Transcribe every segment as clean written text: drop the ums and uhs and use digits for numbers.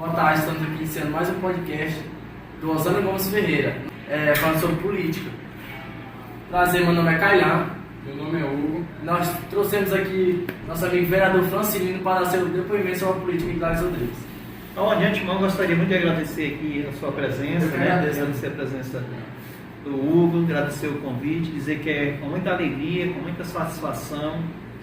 Boa tarde, estamos aqui iniciando mais um podcast do Osana Gomes Ferreira, falando sobre política. Prazer, meu nome é Kailan. Meu nome é Hugo. Nós trouxemos aqui nosso amigo vereador Francilino para seu depoimento sobre a política em Gladys Rodrigues. Então, de antemão, gostaria muito de agradecer aqui a sua presença, agradecer a presença do Hugo, agradecer o convite, dizer que é com muita alegria, com muita satisfação,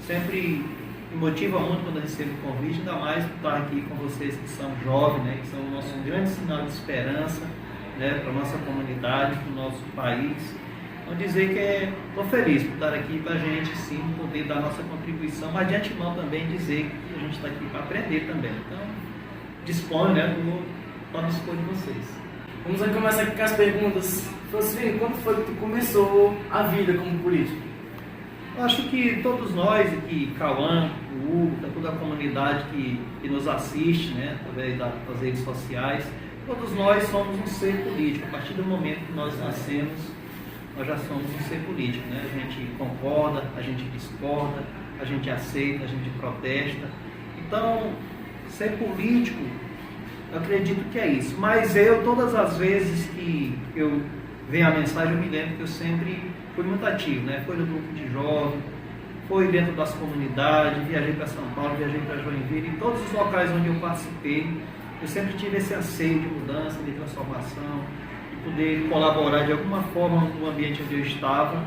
sempre me motiva muito quando eu recebo o convite, ainda mais por estar aqui com vocês que são jovens, né, que são o nosso grande sinal de esperança, né, para a nossa comunidade, para o nosso país. Então, dizer que estou feliz por estar aqui para a gente, sim, poder dar nossa contribuição, mas de antemão também dizer que a gente está aqui para aprender também. Então, disponho, né, para dispor de vocês. Vamos começar aqui com as perguntas. Francilino, quando foi que tu começou a vida como político? Eu acho que todos nós aqui, Cauã, o Hugo, toda a comunidade que nos assiste, né, através das redes sociais, todos nós somos um ser político. A partir do momento que nós nascemos, nós já somos um ser político, né? A gente concorda, a gente discorda, a gente aceita, a gente protesta. Então, ser político, eu acredito que é isso. Mas todas as vezes que eu venho a mensagem, eu me lembro que eu sempre fui muito ativo, né? Foi no grupo de jovens, foi dentro das comunidades, viajei para São Paulo, viajei para Joinville, em todos os locais onde eu participei, eu sempre tive esse anseio de mudança, de transformação, de poder colaborar de alguma forma no ambiente onde eu estava,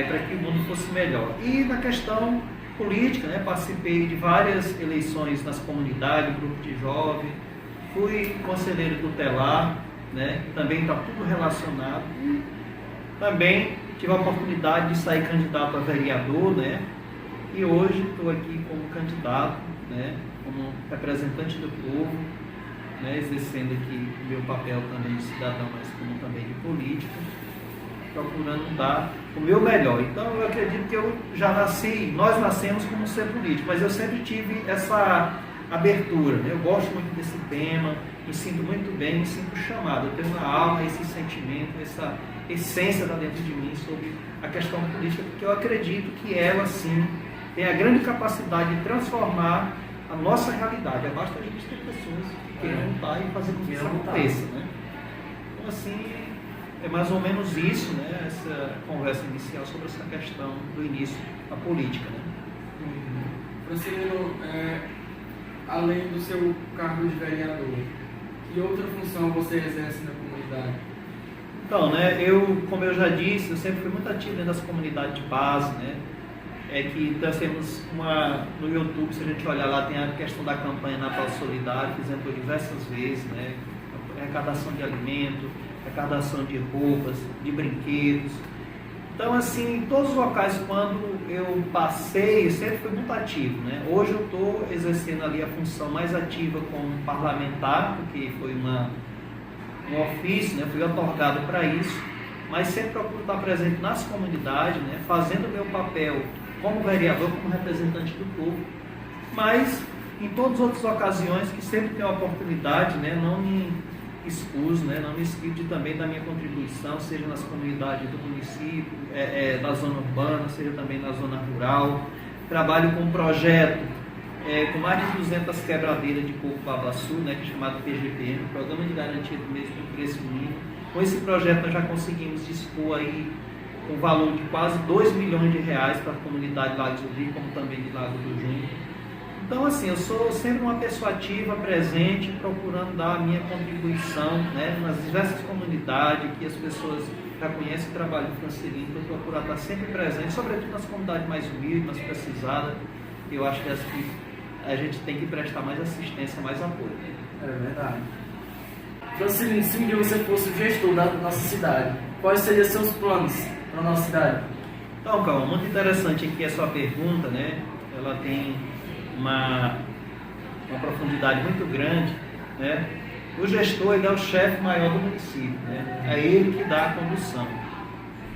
para que o mundo fosse melhor. E na questão política, né? Participei de várias eleições nas comunidades, grupo de jovens, fui conselheiro tutelar, né? Também está tudo relacionado. Também tive a oportunidade de sair candidato a vereador, né? E hoje estou aqui como candidato, né? Como representante do povo, né? Exercendo aqui o meu papel também de cidadão, mas como também de político, procurando dar o meu melhor. Então eu acredito que eu já nós nascemos como ser político, mas eu sempre tive essa abertura, né? Eu gosto muito desse tema, me sinto muito bem, me sinto chamado, eu tenho na alma esse sentimento, essa essência está dentro de mim sobre a questão política, porque eu acredito que ela sim tem a grande capacidade de transformar a nossa realidade. Basta a gente ter pessoas que queiram lutar e fazer com que isso aconteça, né? Então assim, é mais ou menos isso, né? Essa conversa inicial sobre essa questão do início da política, né? Francilino, além do seu cargo de vereador, que outra função você exerce na comunidade? Então, né, como eu já disse, eu sempre fui muito ativo dentro das comunidades de base, né? Que nós temos no YouTube, se a gente olhar lá, tem a questão da campanha Natal Solidário, fizemos por diversas vezes, né? Arrecadação de alimento, arrecadação de roupas, de brinquedos. Então, assim, em todos os locais, quando eu passei, eu sempre fui muito ativo, né? Hoje eu estou exercendo ali a função mais ativa como parlamentar, porque foi um ofício, né? Fui otorgado para isso, mas sempre procuro estar presente nas comunidades, né? Fazendo o meu papel como vereador, como representante do povo, mas em todas as outras ocasiões que sempre tenho a oportunidade, né? Não me excuso, né? Não me esquivo também da minha contribuição, seja nas comunidades do município, da zona urbana, seja também na zona rural. Trabalho com um projeto com mais de 200 quebradeiras de coco babaçu, né, que é chamado PGPM, Programa de Garantia do Mesmo Preço Mínimo. Com esse projeto nós já conseguimos dispor aí um valor de quase 2 milhões de reais para a comunidade de Lago do Rio, como também de Lago do Junco. Então, assim, eu sou sempre uma pessoa ativa, presente, procurando dar a minha contribuição, né, nas diversas comunidades que as pessoas já conhecem o trabalho do Francilino, eu procuro estar sempre presente, sobretudo nas comunidades mais humildes, mais precisadas. Eu acho que a gente tem que prestar mais assistência, mais apoio. É verdade. Francilino, se um dia você fosse o gestor da nossa cidade, quais seriam seus planos para a nossa cidade? Então, Calma, muito interessante aqui a sua pergunta, né? Ela tem uma profundidade muito grande, né? O gestor, ele é o chefe maior do município, né? É ele que dá a condução.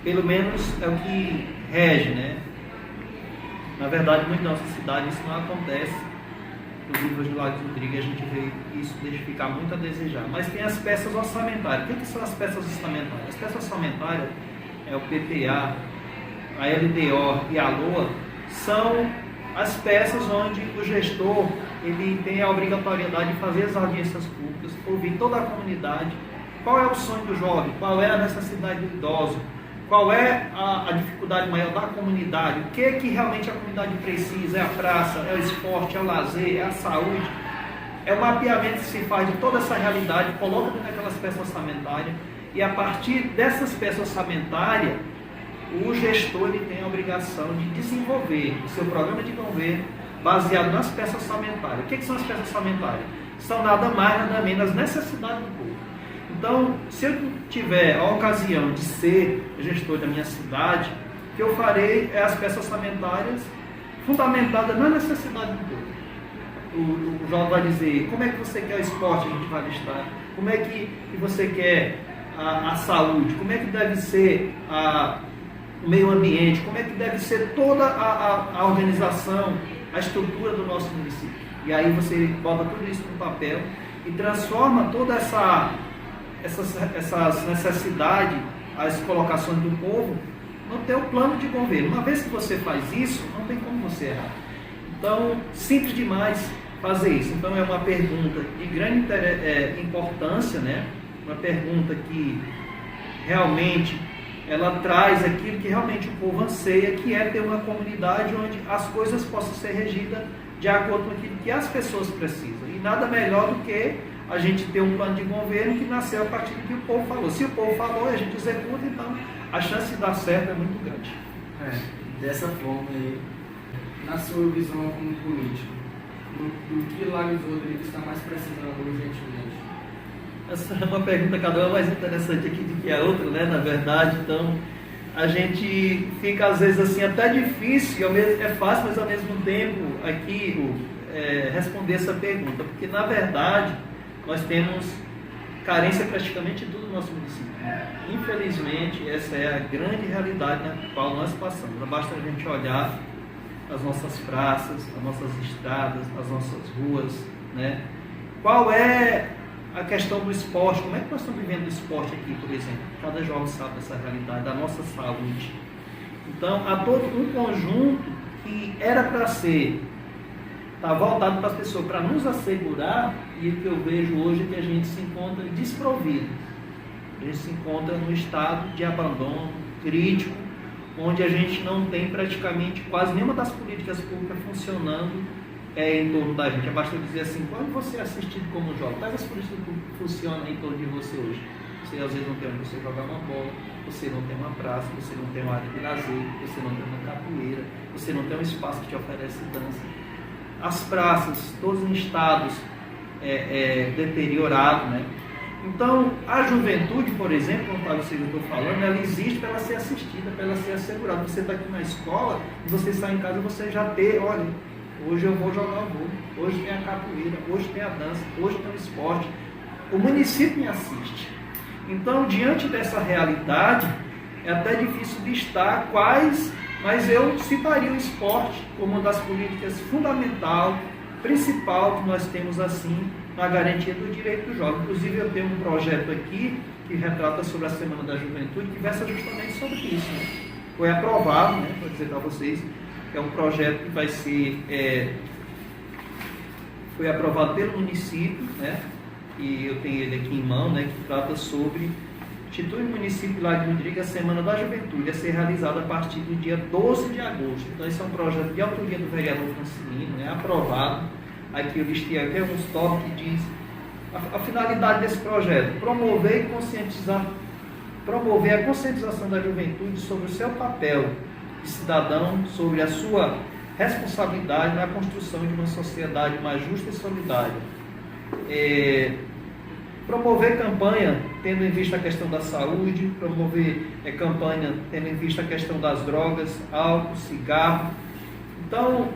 Pelo menos é o que rege, né? Na verdade, muito na nossa cidade isso não acontece. Inclusive, hoje no Lago Rodrigues a gente vê isso deixar muito a desejar. Mas tem as peças orçamentárias. O que são as peças orçamentárias? As peças orçamentárias é o PPA, a LDO e a LOA, são as peças onde o gestor ele tem a obrigatoriedade de fazer as audiências públicas, ouvir toda a comunidade, qual é o sonho do jovem, qual é a necessidade do idoso, qual é a dificuldade maior da comunidade, o que é que realmente a comunidade precisa, é a praça, é o esporte, é o lazer, é a saúde, é o mapeamento que se faz de toda essa realidade, coloca dentro daquelas peças orçamentárias, e a partir dessas peças orçamentárias, o gestor ele tem a obrigação de desenvolver o seu programa de governo baseado nas peças orçamentárias. O que são as peças orçamentárias? São nada mais, nada menos as necessidades do povo. Então, se eu tiver a ocasião de ser gestor da minha cidade, o que eu farei é as peças orçamentárias fundamentadas na necessidade do povo. O João vai dizer, como é que você quer o esporte, a gente vai listar, como é que você quer a saúde, como é que deve ser o meio ambiente, como é que deve ser toda a organização, a estrutura do nosso município. E aí você bota tudo isso no papel e transforma toda essas necessidades, as colocações do povo, no teu plano de governo. Uma vez que você faz isso, não tem como você errar. Então, simples demais fazer isso. Então, é uma pergunta de grande importância, né? Uma pergunta que realmente ela traz aquilo que realmente o povo anseia, que é ter uma comunidade onde as coisas possam ser regidas de acordo com aquilo que as pessoas precisam. E nada melhor do que a gente ter um plano de governo que nasceu a partir do que o povo falou. Se o povo falou, a gente executa, então a chance de dar certo é muito grande. Dessa forma aí, Na sua visão como político, do que Lagos Rodrigues está mais precisando urgentemente? Essa é uma pergunta cada vez mais interessante aqui do que a outra, né? Na verdade, então a gente fica às vezes assim até difícil, é fácil, mas ao mesmo tempo aqui responder essa pergunta, porque na verdade nós temos carência praticamente em todo o nosso município. Infelizmente, essa é a grande realidade na qual nós passamos. Não basta a gente olhar as nossas praças, as nossas estradas, as nossas ruas, né? Qual é a questão do esporte? Como é que nós estamos vivendo o esporte aqui, por exemplo? Cada jovem sabe dessa realidade, da nossa saúde. Então, há todo um conjunto que era para ser voltado para as pessoas, para nos assegurar, e o que eu vejo hoje é que a gente se encontra desprovido. A gente se encontra num estado de abandono crítico, onde a gente não tem praticamente quase nenhuma das políticas públicas funcionando em torno da gente. Basta dizer assim, quando você é assistido como jovem, quais as políticas públicas funcionam em torno de você hoje? Você às vezes não tem onde você jogar uma bola, você não tem uma praça, você não tem uma área de lazer, você não tem uma capoeira, você não tem um espaço que te oferece dança. As praças, todos em estados deteriorados, né? Então, a juventude, por exemplo, como eu estou falando, ela existe para ela ser assistida, para ela ser assegurada. Você está aqui na escola, e você sai em casa, você já tem, olha, hoje eu vou jogar o vôlei, hoje tem a capoeira, hoje tem a dança, hoje tem o esporte. O município me assiste. Então, diante dessa realidade, é até difícil listar quais, mas eu citaria o esporte como uma das políticas fundamental, principal que nós temos assim, na garantia do direito do jovem. Inclusive, eu tenho um projeto aqui que retrata sobre a Semana da Juventude, que versa justamente sobre isso. Né? Foi aprovado, né, vou dizer para vocês, que é um projeto que vai ser, foi aprovado pelo município, né, e eu tenho ele aqui em mão, né, que trata sobre institui o município de Lagos Rodrigues a Semana da Juventude, a ser realizada a partir do dia 12 de agosto. Então, esse é um projeto de autoria do vereador Francilino, né, aprovado. Aqui eu listei aqui uns tópicos que diz a finalidade desse projeto: promover a conscientização da juventude sobre o seu papel de cidadão, sobre a sua responsabilidade na construção de uma sociedade mais justa e solidária. Promover campanha tendo em vista a questão da saúde, promover campanha tendo em vista a questão das drogas, álcool, cigarro. Então,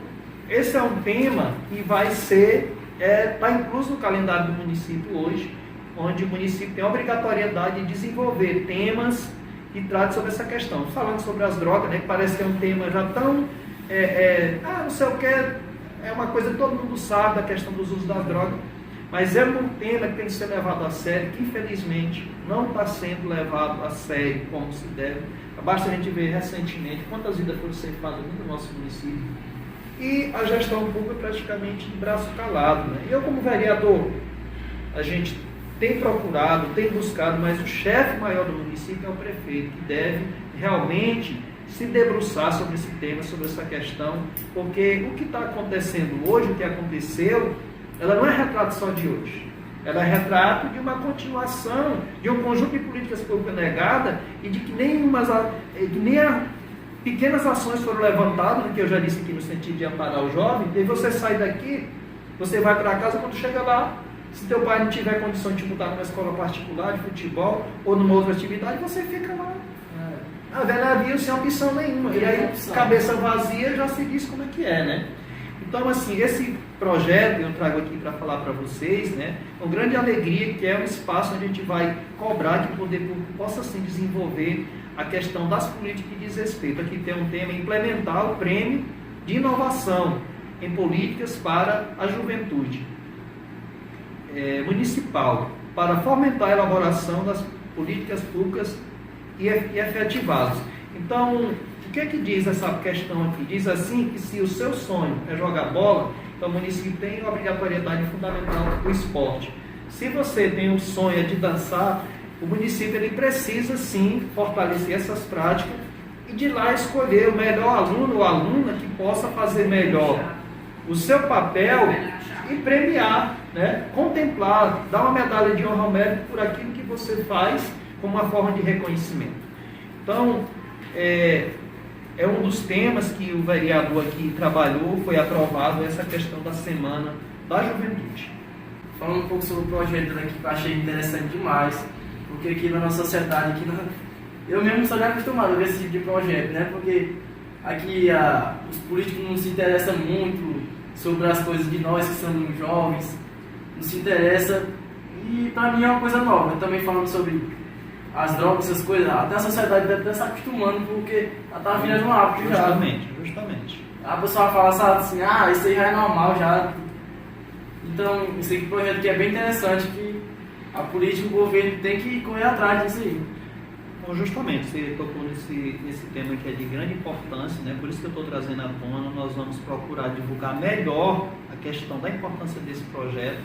esse é um tema que vai ser, está incluso no calendário do município hoje, onde o município tem a obrigatoriedade de desenvolver temas que tratem sobre essa questão. Falando sobre as drogas, né, que parece que é um tema já tão, não sei o que, é uma coisa que todo mundo sabe da questão dos usos das drogas, mas é um tema que tem que ser levado a sério, que infelizmente não está sendo levado a sério como se deve. Basta a gente ver recentemente quantas vidas foram ceifadas no nosso município e a gestão pública praticamente de braço calado. Né? Eu, como vereador, a gente tem procurado, tem buscado, mas o chefe maior do município é o prefeito, que deve realmente se debruçar sobre esse tema, sobre essa questão, porque o que está acontecendo hoje, o que aconteceu, ela não é retrato só de hoje. Ela é retrato de uma continuação, de um conjunto de políticas públicas negadas e de que nem pequenas ações foram levantadas, que eu já disse aqui no sentido de amparar o jovem, e você sai daqui, você vai para casa, quando chega lá, se teu pai não tiver condição de te mudar numa escola particular de futebol ou numa outra atividade, você fica lá. A velha viu sem opção nenhuma. E aí, cabeça vazia, já se diz como é que é, né? Então, assim, esse projeto eu trago aqui para falar para vocês, né? Com grande alegria, que é um espaço onde a gente vai cobrar que o poder público possa, assim, desenvolver a questão das políticas que diz respeito. Aqui tem um tema: implementar o prêmio de inovação em políticas para a juventude municipal, para fomentar a elaboração das políticas públicas e efetivadas. Então, o que é que diz essa questão aqui? Diz assim que se o seu sonho é jogar bola, então o município tem a obrigatoriedade fundamental do esporte. Se você tem o sonho de dançar, o município ele precisa sim fortalecer essas práticas e de lá escolher o melhor aluno ou aluna que possa fazer melhor o seu papel e premiar, né? Contemplar, dar uma medalha de honra ao mérito por aquilo que você faz como uma forma de reconhecimento. Então, é um dos temas que o vereador aqui trabalhou, foi aprovado essa questão da Semana da Juventude. Falando um pouco sobre o projeto aqui, que eu achei interessante demais, porque aqui na nossa sociedade, eu mesmo sou acostumado a esse tipo de projeto, né? Porque aqui os políticos não se interessam muito sobre as coisas de nós que somos jovens, não se interessa, e para mim é uma coisa nova. Eu também falando sobre as drogas, essas coisas, até a sociedade deve estar se acostumando, porque ela está virando um hábito já. Justamente. A pessoa fala assim, isso aí já é normal já. Então, esse aqui, projeto aqui é bem interessante, que a política e o governo tem que correr atrás disso aí. Bom, justamente, você tocou nesse tema que é de grande importância, né? Por isso que eu estou trazendo à tona. Nós vamos procurar divulgar melhor a questão da importância desse projeto,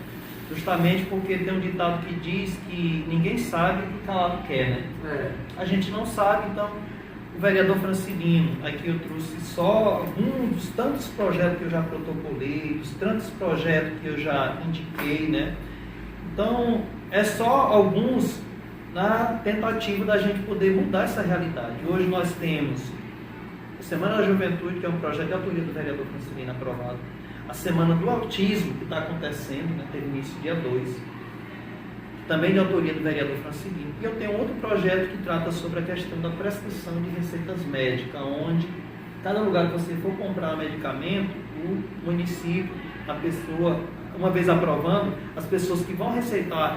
justamente porque tem um ditado que diz que ninguém sabe o que calado quer, né? A gente não sabe, então o vereador Francilino, aqui eu trouxe só alguns dos tantos projetos que eu já protocolei, dos tantos projetos que eu já indiquei, né? Então, é só alguns na tentativa da gente poder mudar essa realidade. Hoje nós temos a Semana da Juventude, que é um projeto de autoria do vereador Francilino aprovado. A Semana do Autismo, que está acontecendo, né, teve início dia 2, também de autoria do vereador Francilino. E eu tenho outro projeto que trata sobre a questão da prescrição de receitas médicas, onde cada lugar que você for comprar medicamento, o município, a pessoa, uma vez aprovando, as pessoas que vão receitar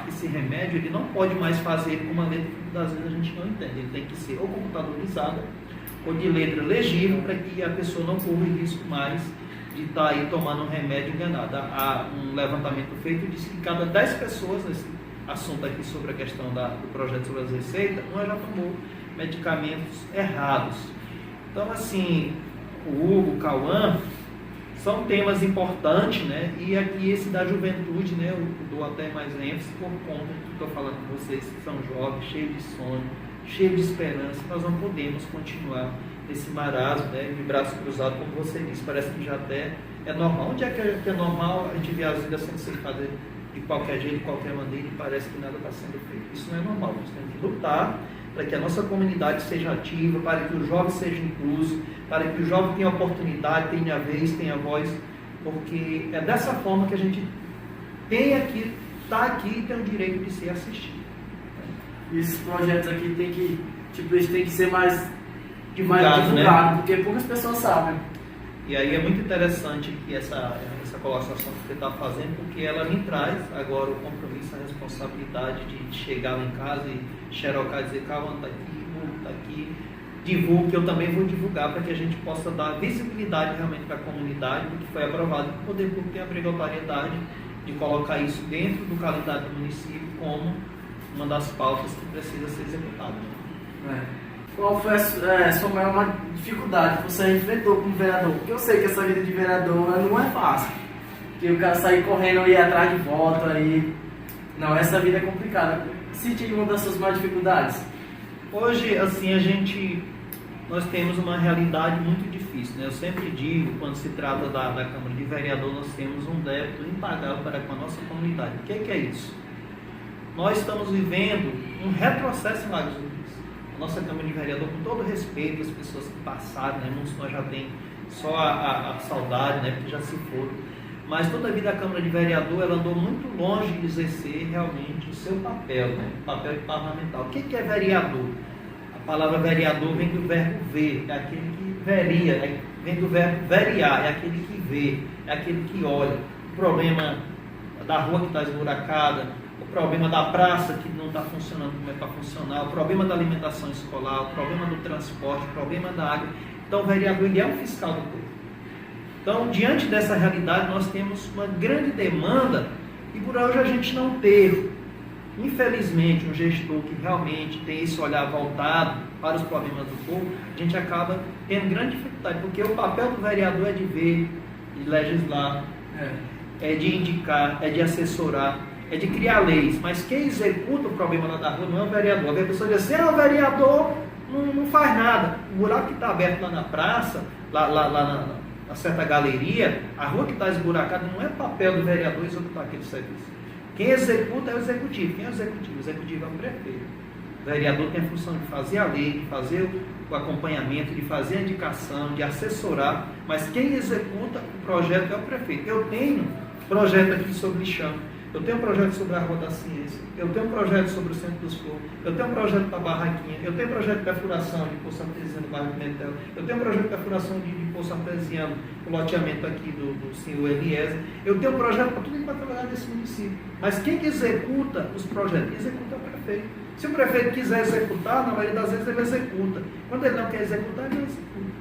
esse remédio, ele não pode mais fazer com uma letra que às vezes a gente não entende. Ele tem que ser ou computadorizada ou de letra legível, para que a pessoa não corra o risco mais de estar aí tomando um remédio enganado. Há um levantamento feito, diz que cada 10 pessoas, nesse assunto aqui sobre a questão do projeto sobre as receitas, uma já tomou medicamentos errados. Então, assim, o Hugo, o Cauã, são temas importantes, né? E aqui esse da juventude, né? Eu dou até mais ênfase por conta do que estou falando com vocês, que são jovens, cheios de sonho, cheios de esperança. Nós não podemos continuar esse marasmo, né, de braço cruzado, como você disse, parece que já até é normal. Onde é que é normal a gente vê as vidas sendo ceifadas de qualquer jeito, de qualquer maneira, e parece que nada está sendo feito? Isso não é normal. Nós temos que lutar para que a nossa comunidade seja ativa, para que o jovem seja incluso, para que o jovem tenha oportunidade, tenha vez, tenha voz, porque é dessa forma que a gente está aqui e tem o direito de ser assistido. E esses projetos aqui eles têm que ser mais divulgado, né? Porque poucas pessoas sabem. E aí é muito interessante que essa colocação que você está fazendo, porque ela me traz agora o compromisso, a responsabilidade de chegar lá em casa e xerocar e dizer, calma, está aqui, divulgue, que eu também vou divulgar, para que a gente possa dar visibilidade realmente para a comunidade do que foi aprovado, e o poder público tem a obrigatoriedade de colocar isso dentro do calendário do município como uma das pautas que precisa ser executada. Qual foi a sua maior dificuldade que você enfrentou como vereador? Porque eu sei que essa vida de vereador não é fácil. Que o cara sair correndo e ir atrás de voto aí. Não, essa vida é complicada. Cite uma das suas maiores dificuldades. Hoje, assim, nós temos uma realidade muito difícil, né? Eu sempre digo, quando se trata da Câmara de Vereador, nós temos um débito impagável para com a nossa comunidade. O que é isso? Nós estamos vivendo um retrocesso em Lagoas do Norte. A nossa Câmara de Vereador, com todo respeito às pessoas que passaram, né? Muitos nós já tem só a saudade, né? Porque já se foram. Mas toda a vida a Câmara de Vereador, ela andou muito longe de exercer realmente o seu papel, né? O papel parlamentar. O que é vereador? A palavra vereador vem do verbo ver, é aquele que veria, vem do verbo veriar, é aquele que vê, é aquele que olha. O problema da rua que está esburacada, o problema da praça que não está funcionando como é para funcionar, o problema da alimentação escolar, o problema do transporte, o problema da água. Então o vereador ele é um fiscal do povo. Então, diante dessa realidade, nós temos uma grande demanda e por hoje a gente não teve, infelizmente, um gestor que realmente tem esse olhar voltado para os problemas do povo, a gente acaba tendo grande dificuldade, porque o papel do vereador é de ver, de legislar, é de indicar, é de assessorar, é de criar leis, mas quem executa o problema lá da rua não é o vereador. A pessoa diz assim, o vereador não faz nada. O buraco que está aberto lá na praça, lá na certa galeria, a rua que está esburacada, não é papel do vereador executar aquele serviço. Quem executa é o executivo. Quem é o executivo? O executivo é o prefeito. O vereador tem a função de fazer a lei, de fazer o acompanhamento, de fazer a indicação, de assessorar, mas quem executa o projeto é o prefeito. Eu tenho projeto aqui sobre lixão, eu tenho um projeto sobre a Rua da Ciência, eu tenho um projeto sobre o Centro dos Povos, eu tenho um projeto para a Barraquinha, eu tenho um projeto de perfuração de poço artesiano no bairro do Metel, eu tenho um projeto de perfuração de poço artesiano no loteamento aqui do senhor Eliezer, eu tenho um projeto para tudo que vai trabalhar nesse município. Mas quem que executa os projetos? Quem executa é o prefeito. Se o prefeito quiser executar, na maioria das vezes ele executa. Quando ele não quer executar, ele não executa.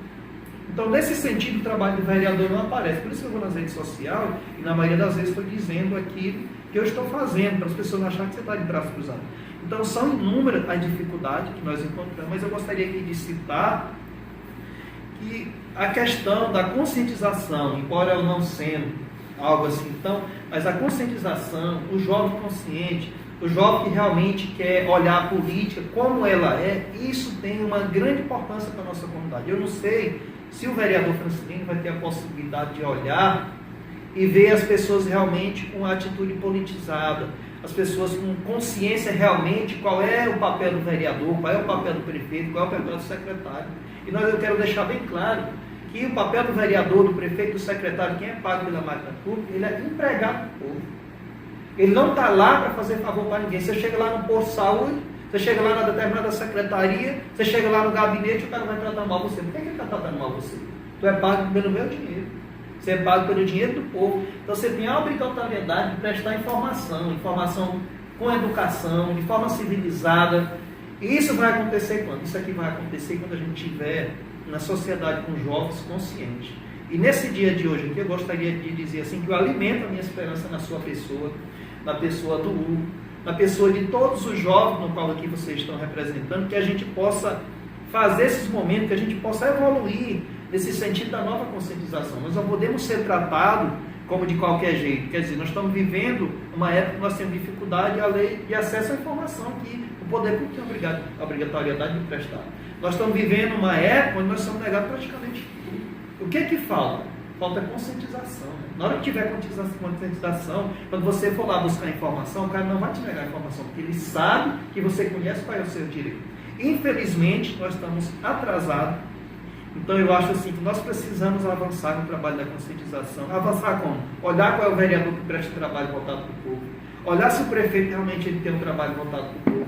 Então, nesse sentido, o trabalho do vereador não aparece. Por isso que eu vou nas redes sociais e, na maioria das vezes, estou dizendo aquilo que eu estou fazendo, para as pessoas não acharem que você está de braço cruzado. Então, são inúmeras as dificuldades que nós encontramos, mas eu gostaria aqui de citar que a questão da conscientização, embora eu não sendo algo assim, então, mas a conscientização, o jovem consciente, o jovem que realmente quer olhar a política como ela é, isso tem uma grande importância para a nossa comunidade. Eu não sei se o vereador Francelino vai ter a possibilidade de olhar e ver as pessoas realmente com atitude politizada, as pessoas com consciência realmente qual é o papel do vereador, qual é o papel do prefeito, qual é o papel do secretário. E eu quero deixar bem claro que o papel do vereador, do prefeito, do secretário, quem é pago pela máquina pública, ele é empregado do povo. Ele não está lá para fazer favor para ninguém. Você chega lá no posto de saúde, você chega lá na determinada secretaria, você chega lá no gabinete e o cara vai tratar mal você. Por que ele está tratando mal você? Tu é pago pelo meu dinheiro. Você é pago pelo dinheiro do povo. Então você tem a obrigatoriedade de prestar informação com educação, de forma civilizada. E isso vai acontecer quando? Isso aqui vai acontecer quando a gente tiver na sociedade com jovens conscientes. E nesse dia de hoje aqui eu gostaria de dizer assim que eu alimento a minha esperança na sua pessoa, na pessoa do Hugo, na pessoa de todos os jovens no qual aqui vocês estão representando, que a gente possa fazer esses momentos, que a gente possa evoluir nesse sentido da nova conscientização. Nós não podemos ser tratados como de qualquer jeito. Quer dizer, nós estamos vivendo uma época que nós temos dificuldade à lei de acesso à informação, que o poder público tem a obrigatoriedade de prestar. Nós estamos vivendo uma época onde nós somos negados praticamente tudo. O que é que falta? Falta conscientização. Na hora que tiver conscientização, quando você for lá buscar informação, o cara não vai te negar a informação, porque ele sabe que você conhece qual é o seu direito. Infelizmente, nós estamos atrasados. Então, eu acho assim que nós precisamos avançar no trabalho da conscientização. Avançar como? Olhar qual é o vereador que presta trabalho voltado para o povo. Olhar se o prefeito realmente ele tem um trabalho voltado para o povo.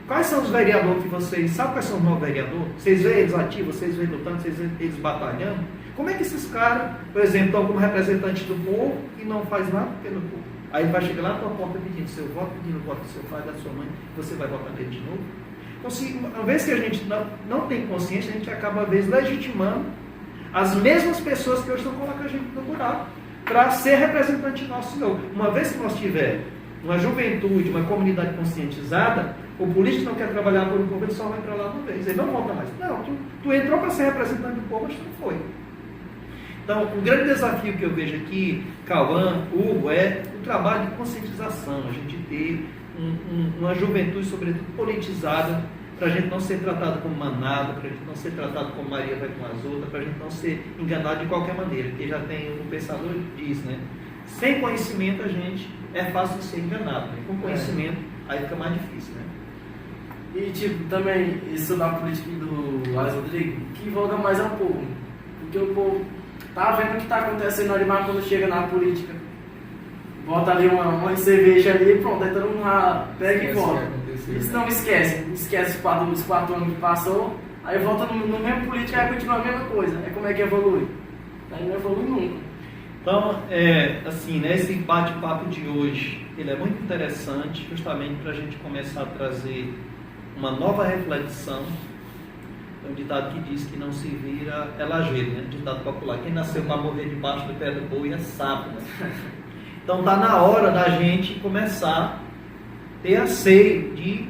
Quais são os vereadores que vocês... Sabe quais são os novos vereadores? Vocês veem eles ativos, vocês veem lutando, vocês veem eles batalhando? Como é que esses caras, por exemplo, estão como representantes do povo e não faz nada pelo povo? Aí ele vai chegar lá na tua porta pedindo seu voto, pedindo o voto do seu pai, da sua mãe, você vai votar nele de novo? Então, se, uma vez que a gente não tem consciência, a gente acaba, às vezes, legitimando as mesmas pessoas que hoje estão colocando a gente no buraco para ser representante nosso de novo. Uma vez que nós tivermos uma juventude, uma comunidade conscientizada, o político não quer trabalhar por um povo, ele só vai para lá uma vez, ele não volta mais. Não, tu entrou para ser representante do povo, mas tu não foi. Então, o grande desafio que eu vejo aqui, Cauã, Hugo, é o trabalho de conscientização, a gente ter uma juventude, sobretudo, politizada, para a gente não ser tratado como manada, para a gente não ser tratado como Maria vai com as outras, para a gente não ser enganado de qualquer maneira, porque já tem, o pensador diz, né? Sem conhecimento a gente é fácil de ser enganado, né? Com conhecimento aí fica mais difícil, né? E tipo, também, isso da política do Alex Rodrigues, que envolve mais ao povo, porque o povo tá vendo o que está acontecendo ali, mas quando chega na política, bota ali uma cerveja ali e pronto, aí todo mundo pega e volta. Isso não esquece os 4 anos que passou, aí volta no mesmo político e continua a mesma coisa. Aí como é que evolui? Aí não evolui nunca. Então, assim, né, esse bate-papo de hoje, ele é muito interessante, justamente para a gente começar a trazer uma nova reflexão. É um ditado que diz que não se vira é lajedo, né? Ditado popular. Quem nasceu para morrer debaixo do pé do boi é sapo, né? Então está na hora da gente começar a ter anseio de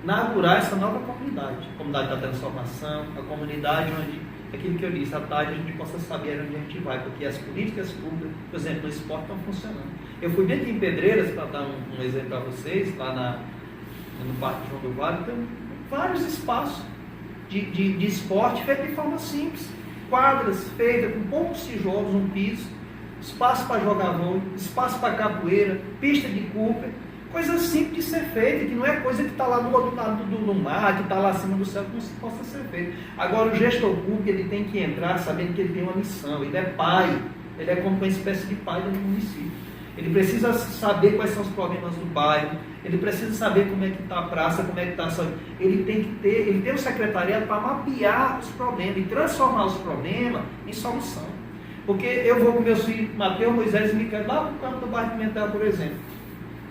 inaugurar essa nova comunidade. A comunidade da transformação, a comunidade onde, aquilo que eu disse, à tarde a gente possa saber onde a gente vai, porque as políticas públicas, por exemplo, no esporte estão funcionando. Eu fui bem aqui em Pedreiras, para dar um exemplo para vocês, lá no Parque João do Vale, tem vários espaços de esporte feito de forma simples. Quadras feitas com poucos tijolos, um piso, espaço para jogar vôlei, espaço para capoeira, pista de Cooper, coisa simples de ser feita, que não é coisa que está lá do outro lado do mar, que está lá acima do céu, que não possa ser feita. Agora o gestor público, ele tem que entrar sabendo que ele tem uma missão, ele é pai, ele é como uma espécie de pai do município. Ele precisa saber quais são os problemas do bairro, ele precisa saber como é que está a praça, como é que está a saúde. Ele tem um secretariado para mapear os problemas e transformar os problemas em solução. Porque eu vou com meus filhos, Mateus, Moisés e Micael, lá no campo do bairro Pimentel, por exemplo.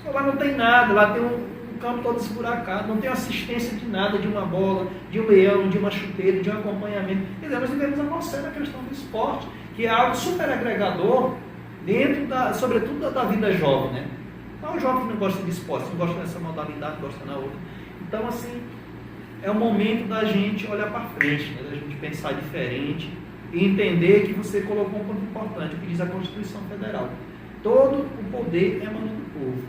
Só lá não tem nada, lá tem um campo todo esburacado, não tem assistência de nada, de uma bola, de um leão, de uma chuteira, de um acompanhamento. Quer dizer, nós devemos avançar na questão do esporte, que é algo super agregador dentro, sobretudo, da vida jovem, né? Não é um jovem que não gosta de esporte, não gosta dessa modalidade, gosta na outra. Então, assim, é o momento da gente olhar para frente, né? Da gente pensar diferente e entender que você colocou um ponto importante, que diz a Constituição Federal. Todo o poder emana do povo.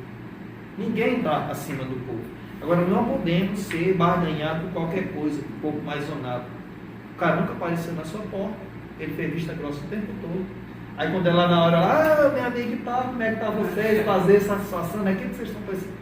Ninguém está acima do povo. Agora, não podemos ser barganhados por qualquer coisa, um pouco mais zonado. O cara nunca apareceu na sua porta, ele fez vista grossa o tempo todo. Aí quando é lá na hora, meu amigo, como é que está vocês, fazer essa situação, né? O que vocês estão pensando?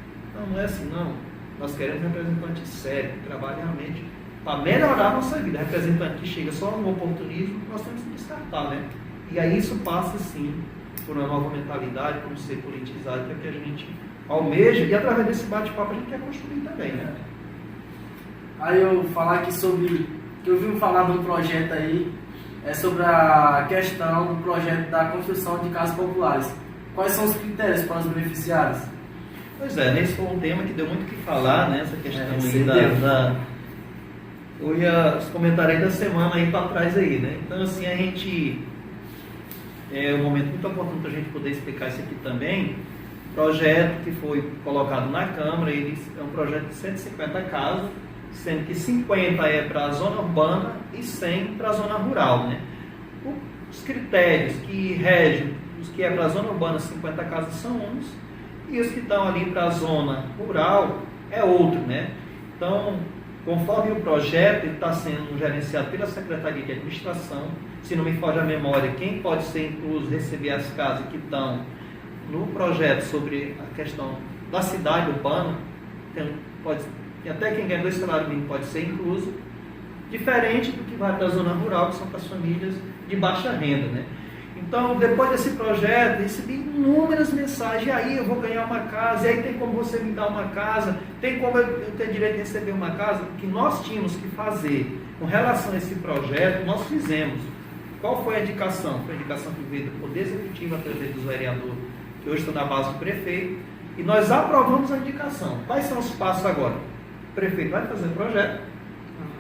Não é assim, não. Nós queremos representante sério, que trabalhe realmente para melhorar a nossa vida. Representante que chega só no oportunismo, nós temos que descartar, né? E aí isso passa, sim, por uma nova mentalidade, por um ser politizado, que é o que a gente almeja, e através desse bate-papo a gente quer construir também, né? Aí eu falar aqui sobre, que eu vi falar de um projeto aí, sobre a questão do projeto da construção de casas populares. Quais são os critérios para os beneficiários? Pois é, esse foi um tema que deu muito o que falar, né? Essa questão aí eu ia os comentários aí da semana aí para trás aí, né? Então, assim, a gente... É um momento muito oportuno para a gente poder explicar isso aqui também. Projeto que foi colocado na Câmara, ele é um projeto de 150 casas, sendo que 50 é para a zona urbana e 100 para a zona rural, né? Os critérios que regem, os que é para a zona urbana, 50 casas são uns, e os que estão ali para a zona rural é outro, né? Então, conforme o projeto está sendo gerenciado pela Secretaria de Administração, se não me foge a memória, quem pode ser incluso, receber as casas que estão no projeto sobre a questão da cidade urbana, até quem ganha 2 salários mínimos pode ser incluso, diferente do que vai para a zona rural, que são para as famílias de baixa renda, né? Então, depois desse projeto, recebi inúmeras mensagens, e aí eu vou ganhar uma casa, e aí tem como você me dar uma casa, tem como eu ter direito de receber uma casa. O que nós tínhamos que fazer com relação a esse projeto, nós fizemos. Qual foi a indicação? Foi a indicação que veio do Poder Executivo através dos vereadores, que hoje estão na base do prefeito, e nós aprovamos a indicação. Quais são os passos agora? O prefeito vai fazer o projeto,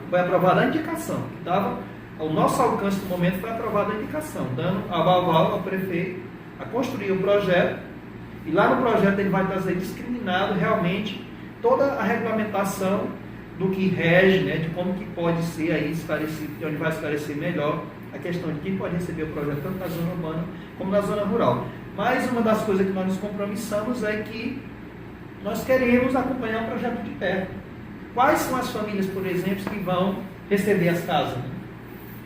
vai aprovar a indicação, que estava ao nosso alcance no momento, foi aprovada a indicação, dando aval ao prefeito a construir o projeto, E lá no projeto ele vai trazer discriminado realmente toda a regulamentação do que rege, né, de como que pode ser aí esclarecido, onde vai esclarecer melhor a questão de quem pode receber o projeto tanto na zona urbana como na zona rural. Mas uma das coisas que nós nos compromissamos é que nós queremos acompanhar o projeto de perto. Quais são as famílias, por exemplo, que vão receber as casas?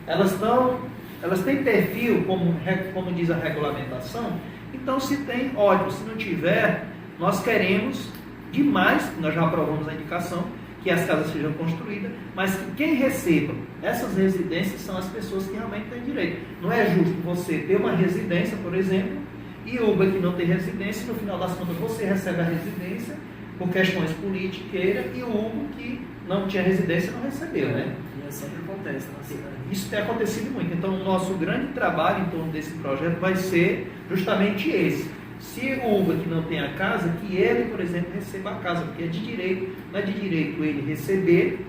Elas têm perfil, como diz a regulamentação? Então, se tem, ótimo. Se não tiver, nós queremos demais, nós já aprovamos a indicação, que as casas sejam construídas, mas que quem receba essas residências são as pessoas que realmente têm direito. Não é justo você ter uma residência, por exemplo, e o Uber que não tem residência, no final das contas você recebe a residência por questões politiqueiras e o Uber que não tinha residência não recebeu, né? E sempre acontece na cidade. Isso tem acontecido muito. Então, o nosso grande trabalho em torno desse projeto vai ser justamente esse. Se o Uber que não tem a casa, que ele, por exemplo, receba a casa, porque é de direito, não é de direito ele receber,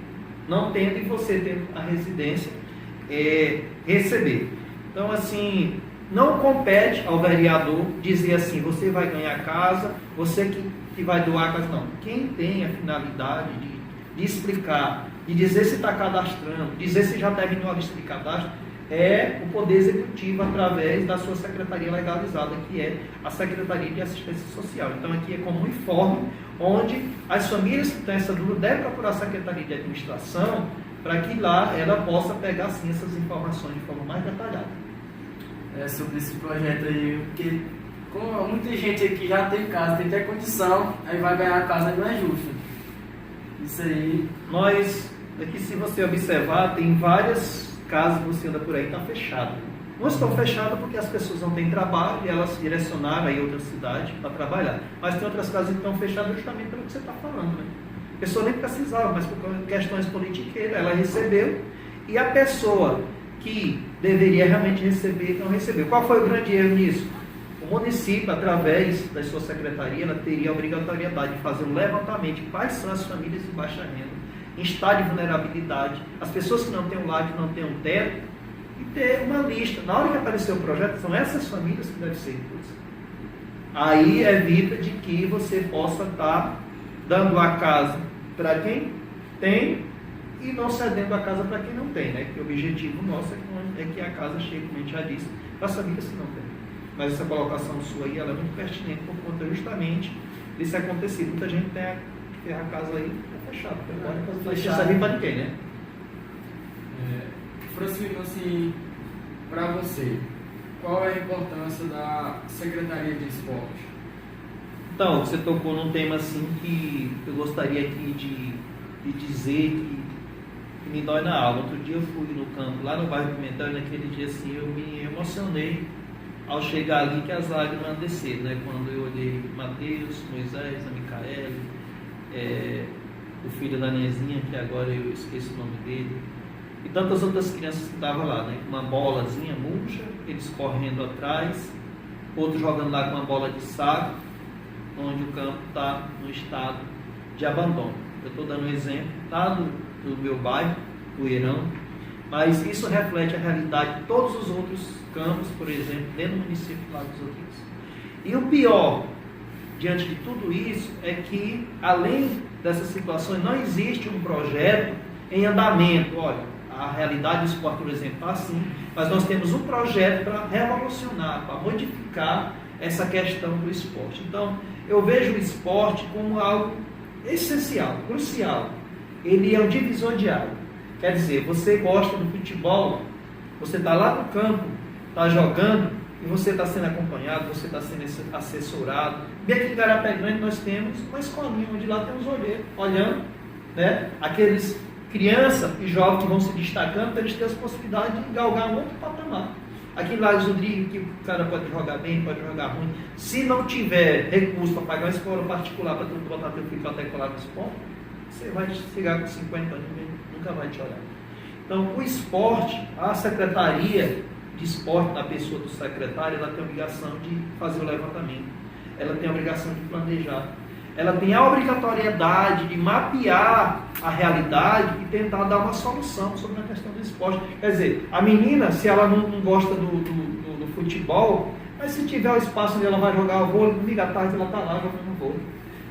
não tendo, e você tendo a residência, receber. Então, assim, não compete ao vereador dizer assim, você vai ganhar casa, você que vai doar a casa, não. Quem tem a finalidade de explicar, de dizer se está cadastrando, dizer se já terminou a lista de cadastro, é o Poder Executivo através da sua secretaria legalizada, que é a Secretaria de Assistência Social. Então aqui é como um informe, onde as famílias que têm essa dúvida devem procurar a Secretaria de Administração, para que lá ela possa pegar sim essas informações de forma mais detalhada. Sobre esse projeto aí, porque como muita gente aqui já tem casa, tem até condição, aí vai ganhar a casa, não é justo. Isso aí. Nós, aqui se você observar, tem várias casas que você anda por aí, está fechada. Não estão fechadas porque as pessoas não têm trabalho e elas se direcionaram aí a outra cidade para trabalhar. Mas tem outras casas que estão fechadas justamente pelo que você está falando, né? A pessoa nem precisava, mas por questões politiqueiras, ela recebeu e a pessoa que deveria realmente receber, não recebeu. Qual foi o grande erro nisso? O município, através da sua secretaria, ela teria a obrigatoriedade de fazer um levantamento de quais são as famílias de baixa renda, em estado de vulnerabilidade, as pessoas que não têm um lar, que não têm um teto, e ter uma lista. Na hora que aparecer o projeto, são essas famílias que devem ser inclusas. Aí evita de que você possa estar dando a casa para quem tem e não cedendo a casa para quem não tem, né? Porque o objetivo nosso é que a casa chegue, como a gente já disse, para as famílias que não têm. Mas essa colocação sua aí, ela é muito pertinente por conta justamente desse acontecido. Muita gente tem a casa aí fechada, agora não serve para ninguém, né? Francisco, assim, para você, qual é a importância da Secretaria de Esporte? Então, você tocou num tema assim que eu gostaria aqui de dizer que me dói na alma. Outro dia eu fui no campo, lá no bairro Pimentel, e naquele dia assim eu me emocionei ao chegar ali que as lágrimas desceram, né? Quando eu olhei Mateus, Moisés, a Micaele, o filho da Nezinha, que agora eu esqueço o nome dele, e tantas outras crianças que estavam lá, né? Com uma bolazinha murcha, eles correndo atrás, outros jogando lá com uma bola de saco, onde o campo está no estado de abandono. Eu estou dando um exemplo, tá do meu bairro, o Irão, mas isso reflete a realidade de todos os outros campos, por exemplo, dentro do município de Lago dos Ourinhos. E o pior, diante de tudo isso, é que, além dessas situações, não existe um projeto em andamento. Olha, a realidade do esporte, por exemplo, está assim, mas nós temos um projeto para revolucionar, para modificar essa questão do esporte. Então, eu vejo o esporte como algo essencial, crucial. Ele é um divisor de água. Quer dizer, você gosta do futebol, você está lá no campo, está jogando, e você está sendo acompanhado, você está sendo assessorado. Bem aqui em Garapé Grande nós temos uma escolinha onde lá tem os olheiros, olhando, né? Aqueles crianças e jovens que vão se destacando para eles terem as possibilidades de galgar um outro patamar. Aqui em Lages do Rodrigo, que o cara pode jogar bem, pode jogar ruim. Se não tiver recurso para pagar uma escola particular para tu botar teu filho para decolar no esporte, você vai chegar com 50 anos e nunca vai te olhar. Então, o esporte, a Secretaria de Esporte, na pessoa do secretário, ela tem a obrigação de fazer o levantamento, ela tem a obrigação de planejar, ela tem a obrigatoriedade de mapear a realidade e tentar dar uma solução sobre a questão do esporte. Quer dizer, a menina, se ela não gosta do futebol, Mas se tiver o espaço onde ela vai jogar o vôlei, domingo à tarde ela está lá jogando vôlei.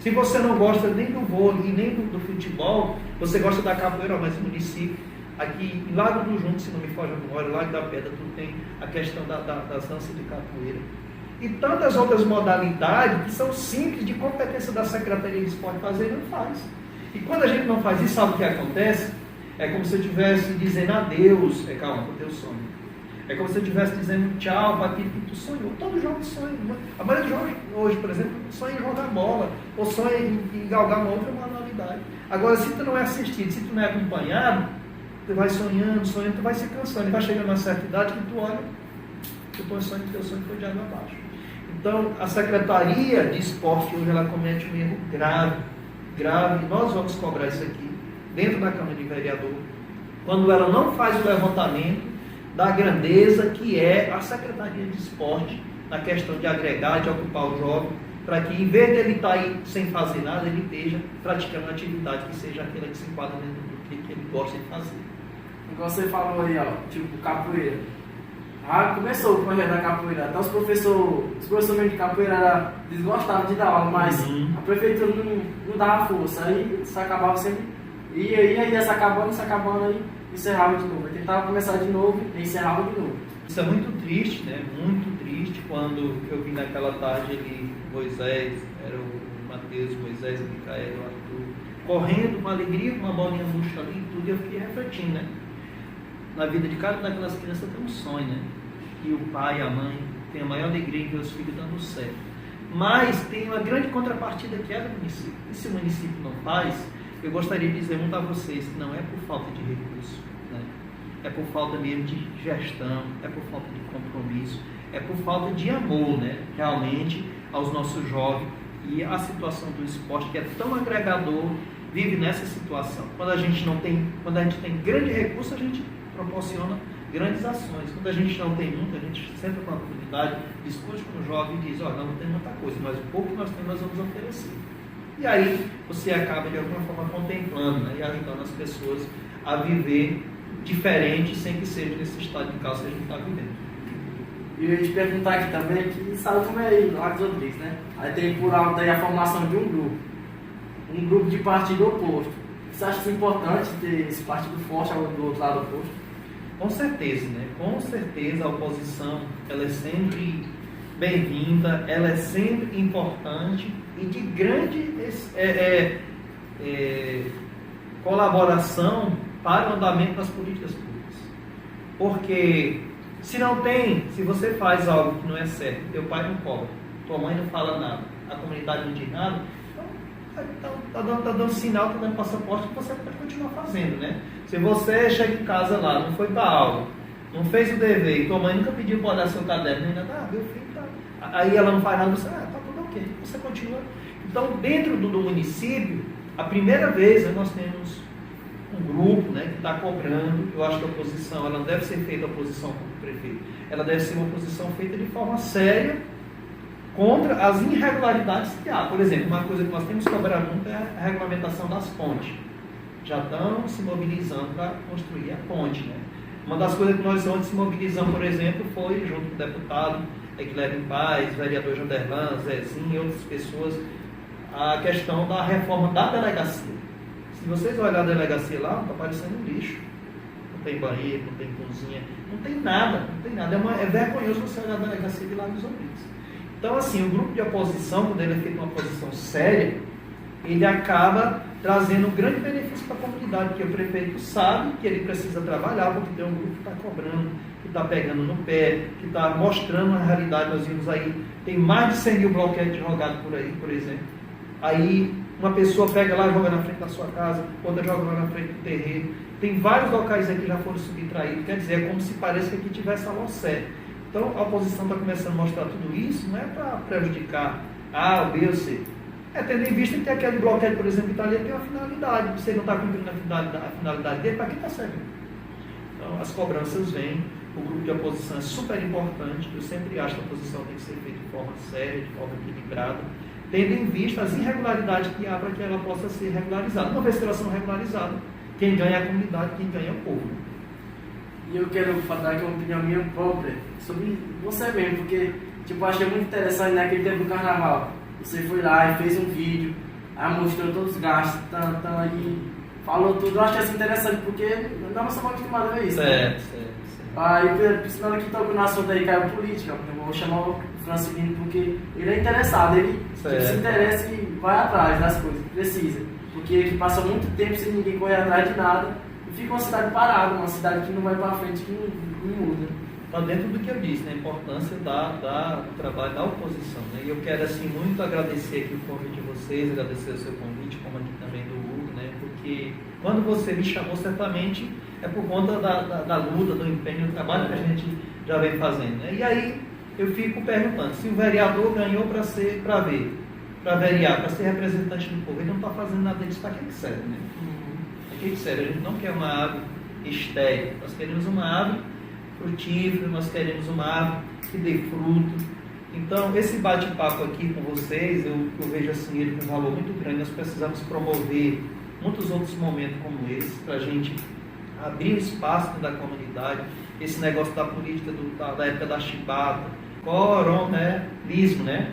Se você não gosta nem do vôlei e nem do futebol, você gosta da capoeira, mas no município, aqui em Lago do Junco, se não me foge a memória, Lago da Pedra, tudo tem a questão das danças de capoeira. E tantas outras modalidades que são simples de competência da Secretaria de Esporte fazer, não faz. E quando a gente não faz isso, sabe o que acontece? É como se eu estivesse dizendo adeus, calma, para o teu sonho. É como se eu estivesse dizendo tchau para aquilo que tu sonhou. Todo jovem sonha. A maioria dos jovens hoje, por exemplo, sonha em jogar bola, ou sonha em galgar uma outra modalidade. Agora, se tu não é assistido, se tu não é acompanhado, tu vai sonhando, tu vai se cansando, e vai chegando a uma certa idade que tu olha, teu sonho foi de água abaixo. Então, a Secretaria de Esporte hoje, ela comete um erro grave, e nós vamos cobrar isso aqui, dentro da Câmara de Vereador, quando ela não faz o levantamento da grandeza que é a Secretaria de Esporte na questão de agregar, de ocupar o jovem, para que, em vez de ele estar aí sem fazer nada, ele esteja praticando uma atividade que seja aquela que se enquadra dentro do que ele gosta de fazer. Igual você falou aí, ó, tipo capoeira. Começou o projeto da capoeira. Até os professores de capoeira desgostavam de dar aula, mas a prefeitura não dava força. Aí isso acabava sempre. E aí essa acabando aí, encerrava de novo. Aí tentava começar de novo e encerrava de novo. Isso é muito triste, né? Muito triste quando eu vi naquela tarde ali Moisés, era o Mateus, Moisés, Micael, o Arthur, correndo com alegria, com uma bolinha murcha ali e tudo, e eu fiquei refletindo, né? Na vida de cada uma daquelas crianças tem um sonho, né? E o pai e a mãe têm a maior alegria em ver os filhos dando certo. Mas tem uma grande contrapartida que é do município. E se o município não faz, eu gostaria de dizer muito a vocês que não é por falta de recurso, né? É por falta mesmo de gestão, é por falta de compromisso, é por falta de amor, né? Realmente aos nossos jovens. E a situação do esporte, que é tão agregador, vive nessa situação. Quando a gente tem grande recurso, a gente proporciona grandes ações. Quando a gente não tem muito, a gente senta com a comunidade, discute com o jovem e diz, olha, não tem muita coisa, mas o pouco que nós temos nós vamos oferecer. E aí você acaba de alguma forma contemplando, né, e ajudando as pessoas a viver diferente, sem que seja nesse estado de caos que a gente está vivendo. E eu ia te perguntar aqui também, que sabe como é aí, lá dos Rodrigues, né? Aí tem por alto aí a formação de um grupo de partido oposto. Você acha isso importante ter esse partido forte do outro lado oposto? Com certeza, né? Com certeza a oposição, ela é sempre bem-vinda, ela é sempre importante e de grande colaboração para o andamento das políticas públicas. Porque se você faz algo que não é certo, teu pai não cobra, tua mãe não fala nada, a comunidade não diz nada, então tá dando sinal, tá dando passaporte que você pode continuar fazendo, né? Se você chega em casa lá, não foi para aula, não fez o dever, e tua mãe nunca pediu para olhar seu caderno, ainda meu filho tá. Aí ela não faz nada, você, tá tudo ok, você continua. Então, dentro do município, a primeira vez nós temos um grupo, né, que está cobrando. Eu acho que a oposição, ela não deve ser feita a oposição contra o prefeito, ela deve ser uma oposição feita de forma séria contra as irregularidades que há. Por exemplo, uma coisa que nós temos que cobrar muito é a regulamentação das pontes. Já estão se mobilizando para construir a ponte, né? Uma das coisas que nós ontem se mobilizamos, por exemplo, foi, junto com o deputado Guilherme Paz, vereador Janderlan, Zezinho e outras pessoas, a questão da reforma da delegacia. Se vocês olharem a delegacia lá, está parecendo um lixo. Não tem banheiro, não tem cozinha, não tem nada. É vergonhoso você olhar a delegacia de Lago dos Rodrigues. Então, assim, o grupo de oposição, quando ele é feito uma oposição séria, ele acaba trazendo um grande benefício para a comunidade, porque o prefeito sabe que ele precisa trabalhar, porque tem um grupo que está cobrando, que está pegando no pé, que está mostrando a realidade. Nós vimos aí, tem mais de 100 mil bloquetes jogados por aí, por exemplo. Aí uma pessoa pega lá e joga na frente da sua casa, outra joga lá na frente do terreiro. Tem vários locais aqui que já foram subtraídos, quer dizer, é como se parece que aqui tivesse a Locé. Então a oposição está começando a mostrar tudo isso, não é para prejudicar A, B ou C. Tendo em vista que aquele bloqueio, por exemplo, que está ali, tem uma finalidade. Você não está cumprindo a finalidade dele, para que está servindo? Então, as cobranças vêm, o grupo de oposição é super importante. Eu sempre acho que a oposição tem que ser feita de forma séria, de forma equilibrada, tendo em vista as irregularidades que há para que ela possa ser regularizada. Uma vez que elas são regularizadas, quem ganha é a comunidade, quem ganha é o povo. E eu quero falar aqui uma opinião minha própria sobre você mesmo, porque Tipo, eu achei muito interessante naquele tempo do carnaval. Você foi lá e fez um vídeo, aí mostrou todos os gastos, aí falou tudo. Eu achei assim interessante, porque não somos acostumados a ver isso. Certo, Né? certo. Aí, precisando que tocou no assunto aí, caiu política. Eu vou chamar o Francisco porque ele é interessado, ele tipo, se interessa e vai atrás das coisas, precisa. Porque aqui passa muito tempo sem ninguém correr atrás de nada e fica uma cidade parada, uma cidade que não vai para frente, que não muda. Está dentro do que eu disse, né? A importância do trabalho da oposição. Né? E eu quero assim, muito agradecer aqui o convite de vocês, agradecer o seu convite, como aqui também do Hugo, né? Porque quando você me chamou, certamente é por conta da luta, do empenho, do trabalho que a gente já vem fazendo. Né? E aí eu fico perguntando, se o vereador ganhou para verear, para ser representante do povo, ele não está fazendo nada disso, para que serve? Né? Para que serve? A gente não quer uma árvore estéril, nós queremos uma árvore frutífera, nós queremos uma árvore que dê fruto. Então, esse bate-papo aqui com vocês, eu vejo assim, ele com um valor muito grande. Nós precisamos promover muitos outros momentos como esse, para a gente abrir o espaço da comunidade, esse negócio da política da época da chibata, coronelismo, né?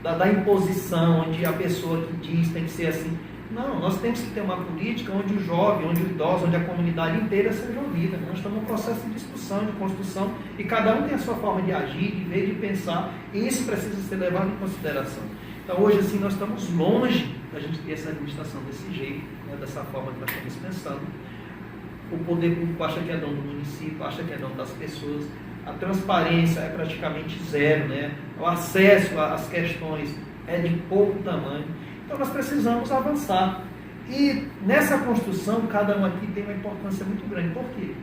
Da imposição, onde a pessoa que diz tem que ser assim. Não, nós temos que ter uma política onde o jovem, onde o idoso, onde a comunidade inteira seja ouvida. Nós estamos num processo de discussão, de construção, e cada um tem a sua forma de agir, de ver, de pensar, e isso precisa ser levado em consideração. Então, hoje, assim, nós estamos longe da gente ter essa administração desse jeito, né, dessa forma que nós estamos pensando. O poder público acha que é dono do município, acha que é dono das pessoas. A transparência é praticamente zero, né? O acesso às questões é de pouco tamanho. Então nós precisamos avançar. E nessa construção, cada um aqui tem uma importância muito grande. Por quê?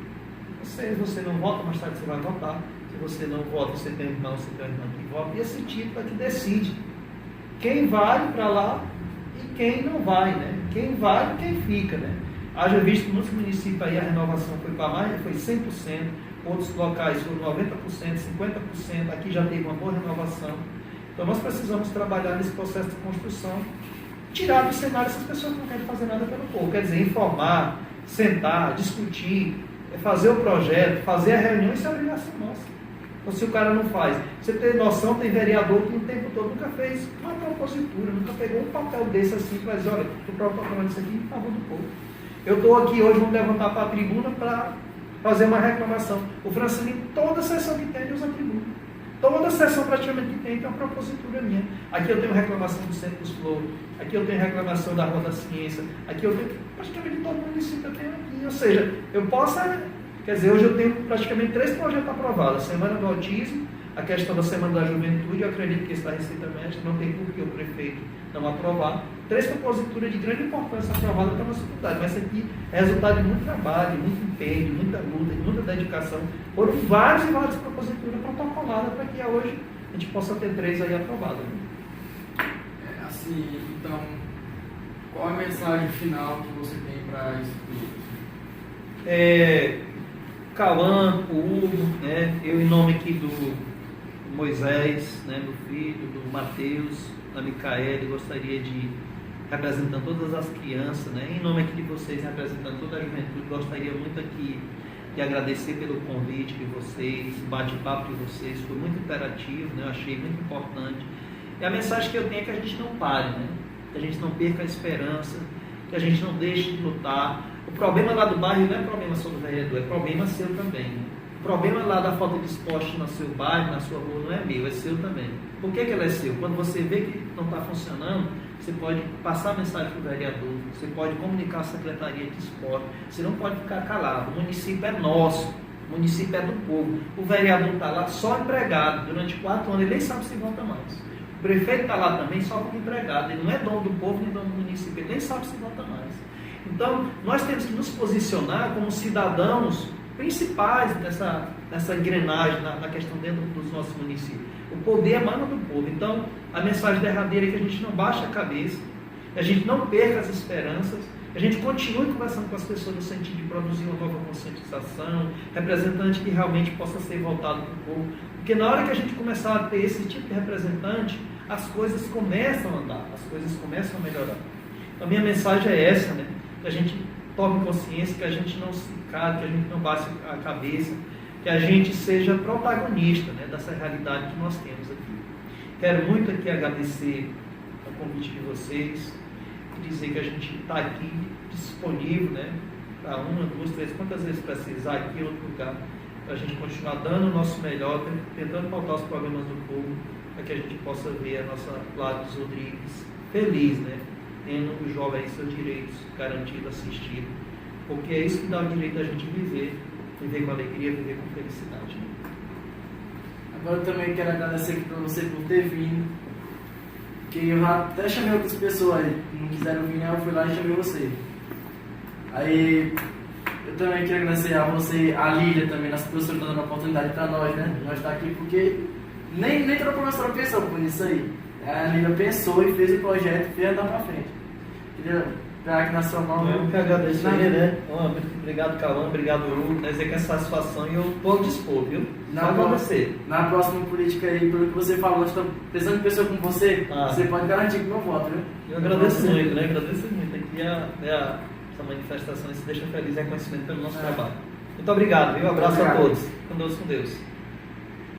Você não vota, mais tarde você vai votar. Se você não vota, você tem um irmão, você tem uma irmã que vota. E esse tipo é que decide quem vai para lá e quem não vai, né? Quem vai e quem fica, né? Haja visto que muitos municípios aí a renovação foi para mais, foi 100%. Outros locais foram 90%, 50%. Aqui já teve uma boa renovação. Então nós precisamos trabalhar nesse processo de construção, tirar do cenário essas pessoas que não querem fazer nada pelo povo. Quer dizer, informar, sentar, discutir, fazer o projeto, fazer a reunião, isso é obrigação nossa. Então se o cara não faz, você tem noção, tem vereador que o tempo todo nunca fez uma propositura, nunca pegou um papel desse assim para dizer, olha, estou procurando isso aqui em favor do povo. Eu estou aqui hoje, vamos levantar para a tribuna para fazer uma reclamação. O Francisco, toda sessão que tem, ele usa a tribuna. Toda sessão praticamente que tem uma propositura minha. Aqui eu tenho reclamação do Centro dos Flores, aqui eu tenho reclamação da Rua da Ciência, aqui eu tenho, praticamente todo município eu tenho aqui. Ou seja, eu posso, quer dizer, hoje eu tenho praticamente 3 projetos aprovados. A Semana do Autismo, a questão da Semana da Juventude, eu acredito que está Receita Médica, não tem por que o prefeito não aprovar. 3 proposituras de grande importância aprovadas para a nossa cidade, mas isso aqui é resultado de muito trabalho, de muito empenho, de muita luta, de muita dedicação. Foram várias e várias proposituras protocoladas para que hoje a gente possa ter 3 aí aprovadas. Assim, então, qual a mensagem final que você tem para isso tudo? Cauã, o Hugo, né, eu em nome aqui do Moisés, né, do filho, do Mateus, da Micaele, gostaria de, representando todas as crianças, né, em nome aqui de vocês, representando toda a juventude, gostaria muito aqui de agradecer pelo convite de vocês, o bate-papo de vocês, foi muito interativo, né, eu achei muito importante. E a mensagem que eu tenho é que a gente não pare, né, que a gente não perca a esperança, que a gente não deixe de lutar. O problema lá do bairro não é problema só do vereador, é problema seu também. Né? O problema lá da falta de esporte no seu bairro, na sua rua, não é meu, é seu também. Por que ela é seu? Quando você vê que não está funcionando, você pode passar a mensagem para o vereador, você pode comunicar à Secretaria de Esporte, você não pode ficar calado. O município é nosso, o município é do povo. O vereador está lá só empregado, durante 4 anos, ele nem sabe se volta mais. O prefeito está lá também só como empregado, ele não é dono do povo nem dono do município, ele nem sabe se volta mais. Então, nós temos que nos posicionar como cidadãos principais nessa engrenagem, na questão dentro dos nossos municípios. O poder emana do povo. Então, a mensagem derradeira é que a gente não baixe a cabeça, que a gente não perca as esperanças, que a gente continue conversando com as pessoas no sentido de produzir uma nova conscientização, representante que realmente possa ser voltado para o povo. Porque na hora que a gente começar a ter esse tipo de representante, as coisas começam a andar, as coisas começam a melhorar. Então, a minha mensagem é essa, né? Que a gente tome consciência, que a gente não se cale, que a gente não baixe a cabeça, que a gente seja protagonista, né, dessa realidade que nós temos aqui. Quero muito aqui agradecer o convite de vocês e dizer que a gente está aqui disponível, né, para 1, 2, 3, quantas vezes precisar aqui em outro lugar, para a gente continuar dando o nosso melhor, tentando pautar os problemas do povo, para que a gente possa ver a nossa Gladys Rodrigues feliz, né, tendo os jovens seus direitos garantidos, assistidos, porque é isso que dá o direito a gente viver com alegria, viver com felicidade. Agora eu também quero agradecer aqui para você por ter vindo, que eu já até chamei outras pessoas aí, que não quiseram vir, né? Eu fui lá e chamei você. Aí eu também quero agradecer a você, a Lília também, nossa professora, que está dando a oportunidade para nós, né? Nós estar aqui porque nem toda professora pensou por isso aí. A Lília pensou e fez o projeto e fez andar para frente. Queria pegar aqui na sua mão. Eu que agradeço aí, né? Obrigado, Cauã, obrigado, Hugo. Né? Dizer que é satisfação e eu estou ao dispor, viu? Na próxima política aí, pelo que você falou, estou precisando de pessoa como você, você pode garantir que meu voto, viu? Eu agradeço muito, né? Agradeço muito. Aqui essa manifestação se deixa feliz e reconhecimento pelo nosso trabalho. Muito obrigado, viu? Um abraço a todos. Com Deus.